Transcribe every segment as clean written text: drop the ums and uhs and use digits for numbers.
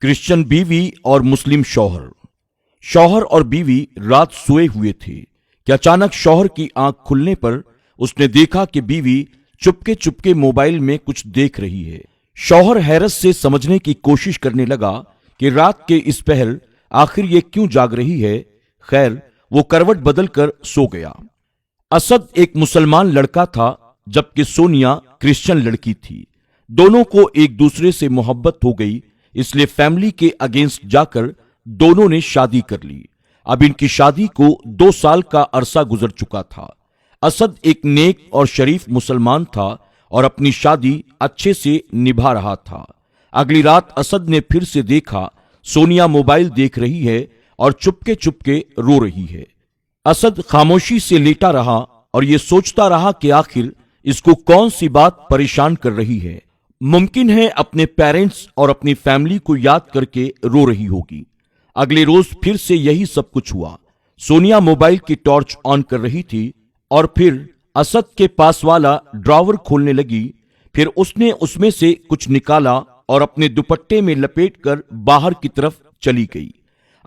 Christian बीवी और मुस्लिम शौहर। शौहर और बीवी रात सोए हुए थे कि अचानक शौहर की आंख खुलने पर उसने देखा कि बीवी चुपके चुपके मोबाइल में कुछ देख रही है। शौहर हैरत से समझने की कोशिश करने लगा कि रात के इस पहर आखिर ये क्यों जाग रही है। खैर, वो करवट बदलकर सो गया। असद एक मुसलमान लड़का था जबकि सोनिया क्रिश्चियन लड़की थी। दोनों को एक दूसरे से मोहब्बत हो गई, इसलिए फैमिली के अगेंस्ट जाकर दोनों ने शादी कर ली। अब इनकी शादी को 2 साल का अरसा गुजर चुका था। असद एक नेक और शरीफ मुसलमान था और अपनी शादी अच्छे से निभा रहा था। अगली रात असद ने फिर से देखा सोनिया मोबाइल देख रही है और चुपके चुपके रो रही है। असद खामोशी से लेटा रहा और यह सोचता रहा कि आखिर इसको कौन सी बात परेशान कर रही है। मुमकिन है अपने पेरेंट्स और अपनी फैमिली को याद करके रो रही होगी। अगले रोज फिर से यही सब कुछ हुआ। सोनिया मोबाइल की टॉर्च ऑन कर रही थी और फिर असद के पास वाला ड्रॉवर खोलने लगी। फिर उसने उसमें से कुछ निकाला और अपने दुपट्टे में लपेटकर बाहर की तरफ चली गई।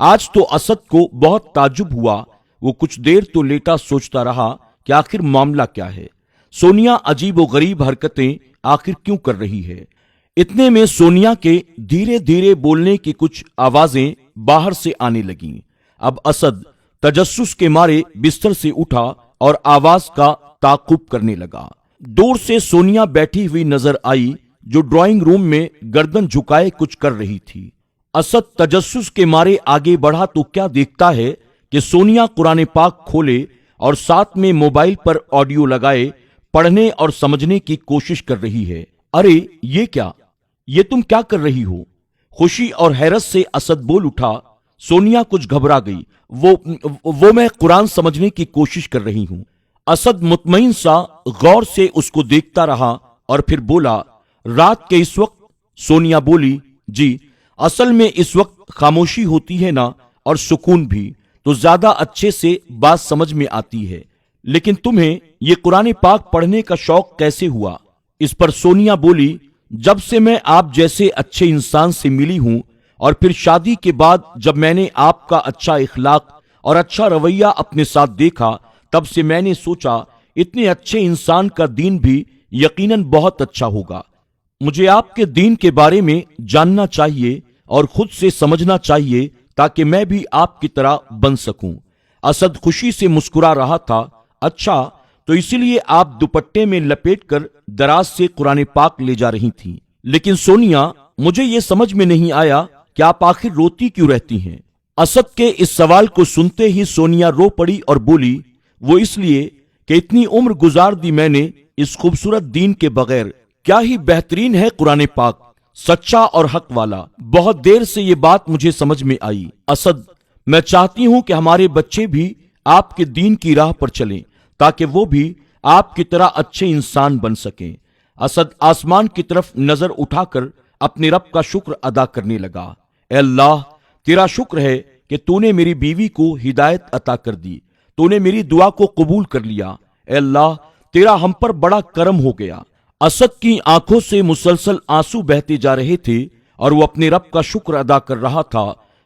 आज तो असद को बहुत ताज्जुब हुआ। वो कुछ देर तो लेटा सोचता रहा कि आखिर मामला क्या है। सोनिया अजीबोगरीब हरकतें आखिर क्यों कर रही है। इतने में सोनिया के धीरे धीरे बोलने की कुछ आवाजें बाहर से आने लगीं। अब असद तजस्सुस के मारे बिस्तर से उठा और आवाज का ताकुब करने लगा। दूर से सोनिया बैठी हुई नजर आई जो ड्राइंग रूम में गर्दन झुकाए कुछ कर रही थी। असद तजस्सुस के मारे आगे बढ़ा तो क्या देखता है कि सोनिया कुरान पाक खोले और साथ में मोबाइल पर ऑडियो लगाए पढ़ने और समझने की कोशिश कर रही है। अरे ये क्या, ये तुम क्या कर रही हो? खुशी और हैरत से असद बोल उठा। सोनिया कुछ घबरा गई। वो मैं कुरान समझने की कोशिश कर रही हूं। असद मुतमईन सा गौर से उसको देखता रहा और फिर बोला, रात के इस वक्त? सोनिया बोली, जी, असल में इस वक्त खामोशी होती है ना, और सुकून भी, तो ज्यादा अच्छे से बात समझ में आती है। लेकिन तुम्हें ये कुरान पाक पढ़ने का शौक कैसे हुआ? इस पर सोनिया बोली, जब से मैं आप जैसे अच्छे इंसान से मिली हूं और फिर शादी के बाद जब मैंने आपका अच्छा इखलाक और अच्छा रवैया अपने साथ देखा, तब से मैंने सोचा इतने अच्छे इंसान का दीन भी यकीनन बहुत अच्छा होगा। मुझे आपके दीन के बारे में जानना चाहिए और खुद से समझना चाहिए ताकि मैं भी आपकी तरह बन सकूं। असद खुशी से मुस्कुरा रहा था। अच्छा, तो इसीलिए आप दुपट्टे में लपेटकर दराज से कुरान पाक ले जा रही थीं। लेकिन सोनिया, मुझे यह समझ में नहीं आया कि आप आखिर रोती क्यों रहती हैं। असद के इस सवाल को सुनते ही सोनिया रो पड़ी और बोली, वो इसलिए कि इतनी उम्र गुजार दी मैंने इस खूबसूरत दीन के बगैर। क्या ही बेहतरीन है कुरान पाक, सच्चा और हक वाला। बहुत देर से ये बात मुझे समझ में आई। असद, मैं चाहती हूं कि हमारे बच्चे भी आपके दीन की राह पर चलें ताकि वो भी आपकी तरह अच्छे इंसान बन सकें। असद आसमान की तरफ नजर उठाकर अपने रब का शुक्र अदा करने लगा। ऐ अल्लाह, तेरा शुक्र है कि तूने मेरी बीवी को हिदायत अता कर दी, तूने मेरी दुआ को कबूल कर लिया। ऐ अल्लाह, तेरा हम पर बड़ा करम हो गया। असद की आंखों से मुसलसल आंसू बहते जा रहे थे और वो अपने रब का शुक्र अदा कर रहा था।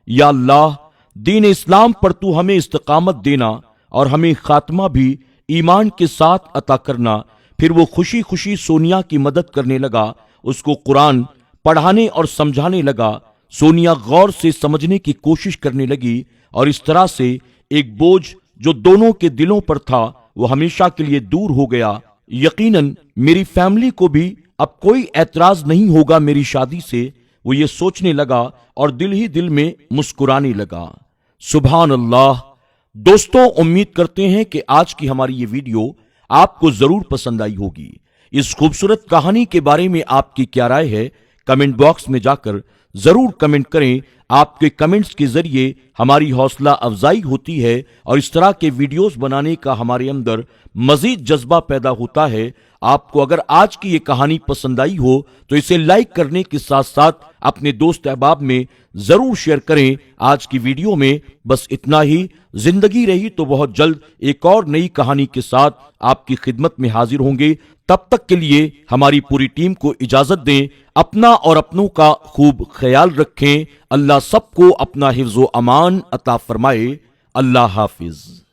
या अल्लाह, दीन इस्लाम पर तू हमें इस्तिकामत देना और हमें खात्मा भी ईमान के साथ अता करना। फिर वो खुशी खुशी सोनिया की मदद करने लगा, उसको कुरान पढ़ाने और समझाने लगा। सोनिया गौर से समझने की कोशिश करने लगी और इस तरह से एक बोझ जो दोनों के दिलों पर था वो हमेशा के लिए दूर हो गया। यकीनन मेरी फैमिली को भी अब कोई ऐतराज नहीं होगा मेरी शादी से, वो ये सोचने लगा और दिल ही दिल में मुस्कुराने लगा। सुभान अल्लाह। दोस्तों, उम्मीद करते हैं कि आज की हमारी ये वीडियो आपको जरूर पसंद आई होगी। इस खूबसूरत कहानी के बारे में आपकी क्या राय है, कमेंट बॉक्स में जाकर जरूर कमेंट करें। آپ کے کمنٹس کے ذریعے ہماری حوصلہ افزائی ہوتی ہے اور اس طرح کے ویڈیوز بنانے کا ہمارے اندر مزید جذبہ پیدا ہوتا ہے۔ آپ کو اگر آج کی یہ کہانی پسند آئی ہو تو اسے لائک کرنے کے ساتھ ساتھ اپنے دوست احباب میں ضرور شیئر کریں۔ آج کی ویڈیو میں بس اتنا ہی۔ زندگی رہی تو بہت جلد ایک اور نئی کہانی کے ساتھ آپ کی خدمت میں حاضر ہوں گے۔ تب تک کے لیے ہماری پوری ٹیم کو اجازت دیں۔ اپنا اور اپنوں کا خوب خیال رکھیں۔ اللہ سب کو اپنا حفظ و امان عطا فرمائے۔ اللہ حافظ۔